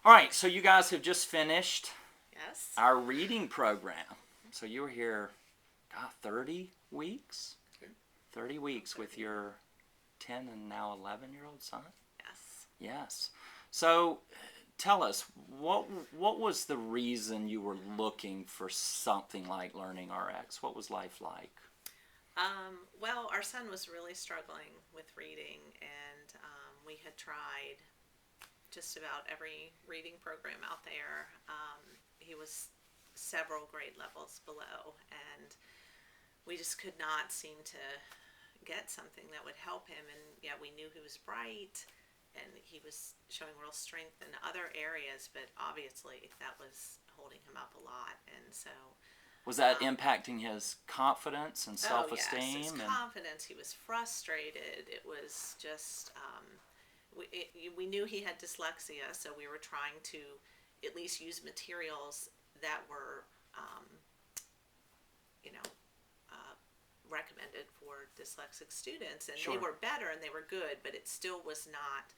All right, so you guys have just finished Yes. our reading program. So you were here, 30 weeks? Okay. 30 weeks with your 10 and now 11-year-old son? Yes. Yes. So tell us, what was the reason you were looking for something like LearningRx? What was life like? Well, our son was really struggling with reading, and we had tried just about every reading program out there. He was several grade levels below, and we just could not seem to get something that would help him. And yet we knew he was bright, and he was showing real strength in other areas, but obviously that was holding him up a lot. And so Was that impacting his confidence and self-esteem? Oh yes, his confidence. He was frustrated. It was just we knew he had dyslexia, so we were trying to at least use materials that were you know recommended for dyslexic students, and Sure. they were better and they were good, but it still was not.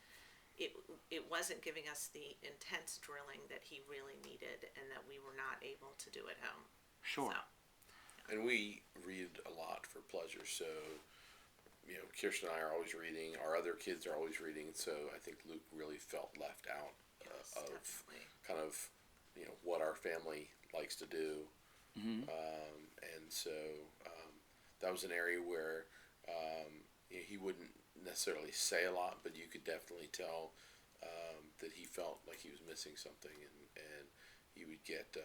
It wasn't giving us the intense drilling that he really needed, and that we were not able to do at home. Sure. So, And we read a lot for pleasure, so Kirsten and I are always reading. Our other kids are always reading, so I think Luke really felt left out yes, of definitely. kind of what our family likes to do, Mm-hmm. and so that was an area where he wouldn't necessarily say a lot, but you could definitely tell that he felt like he was missing something, and he would get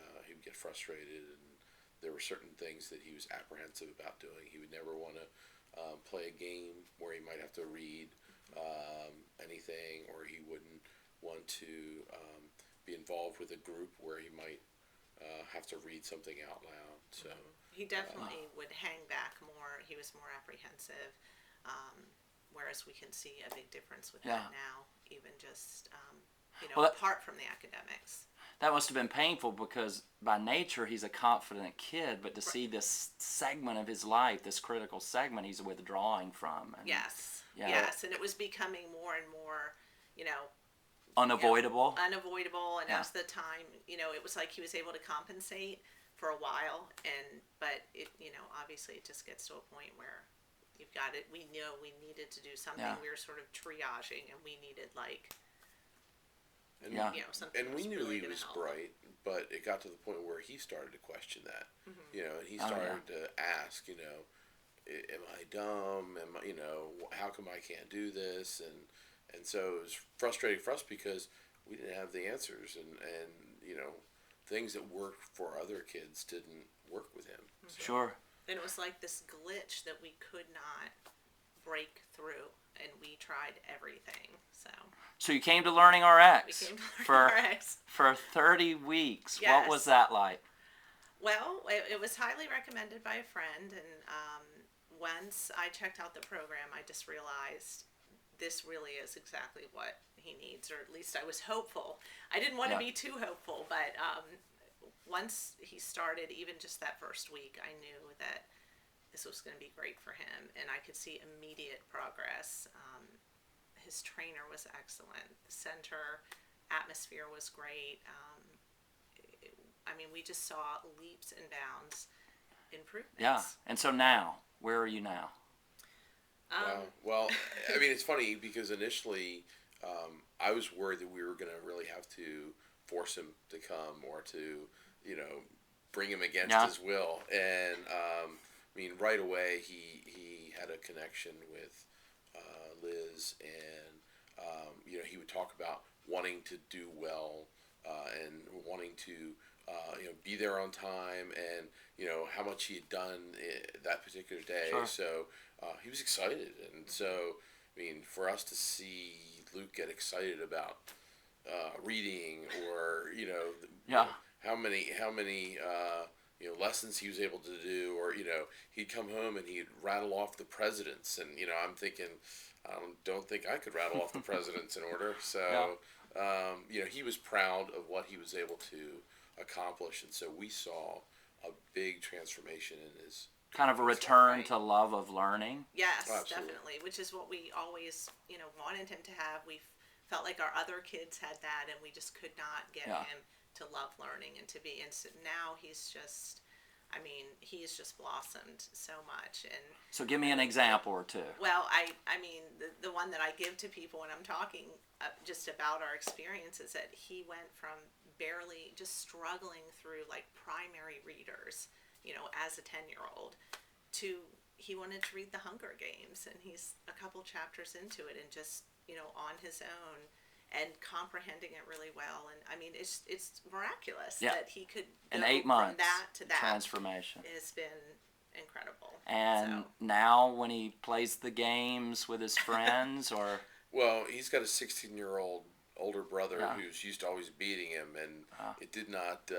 frustrated, and there were certain things that he was apprehensive about doing. He would never want to play a game where he might have to read anything, or he wouldn't want to be involved with a group where he might have to read something out loud. So He definitely would hang back more. He was more apprehensive, whereas we can see a big difference with Yeah. that now, even just Well, that- apart from the academics. That must have been painful because by nature he's a confident kid, but to see this segment of his life, this critical segment, he's withdrawing from. And Yes, Yeah. yes, and it was becoming more and more, unavoidable. unavoidable. And Yeah. as the time, it was like he was able to compensate for a while, but it, obviously it just gets to a point where you've got it. We know we needed to do something. Yeah. We were sort of triaging, and we needed and Yeah. something. and we was knew really he gonna was help. bright, but it got to the point where he started to question that. Mm-hmm. And he Oh, started to ask, am I dumb? Am I, how come I can't do this? And so it was frustrating for us because we didn't have the answers, and things that worked for other kids didn't work with him. So, Sure. And it was like this glitch that we could not break through, and we tried everything. So you came to LearningRx We came to for LearningRx. for 30 weeks. Yes. What was that like? Well, it was highly recommended by a friend, and once I checked out the program, I just realized this really is exactly what he needs, or at least I was hopeful. I didn't want to Yeah. be too hopeful, but once he started, even just that first week, I knew that this was going to be great for him, and I could see immediate progress. His trainer was excellent. The center atmosphere was great. We just saw leaps and bounds improvements. Yeah. And so now, where are you now? well, it's funny because initially I was worried that we were going to really have to force him to come, or to, bring him against Yeah. his will. And right away he had a connection with Liz, and he would talk about wanting to do well, and wanting to be there on time, and how much he had done that particular day. Sure. So he was excited, and so for us to see Luke get excited about reading, or Yeah. how many lessons he was able to do, or he'd come home and he'd rattle off the presidents, and I'm thinking, I don't think I could rattle off the presidents in order. So he was proud of what he was able to accomplish, and so we saw a big transformation in his Kind of a return to love of learning. Yes, Absolutely. definitely, which is what we always, wanted him to have. We felt like our other kids had that, and we just could not get Yeah. him to love learning and to be. And so now he's just, I mean, he's just blossomed so much. And So give me an example or two. well, I mean, the one that I give to people when I'm talking just about our experience is that he went from barely just struggling through like primary readers, you know, as a 10-year-old, to he wanted to read the Hunger Games, and he's a couple chapters into it and just, you know, on his own and comprehending it really well. And I mean, it's miraculous Yeah. that he could go In 8 from months, that to that. transformation. It has been incredible. And So, now when he plays the games with his friends, or Well, he's got a 16-year-old older brother Yeah. who's used to always beating him, and Ah. it did not.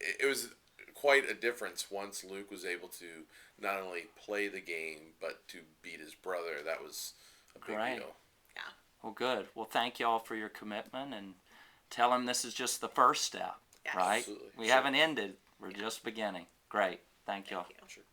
It was quite a difference once Luke was able to not only play the game but to beat his brother. That was a big Great. deal. well, good. Well, thank y'all for your commitment, and tell him this is just the first step, yes. right? Absolutely. We Sure. haven't ended. We're just beginning. Great. Thank y'all. Thank you. Sure.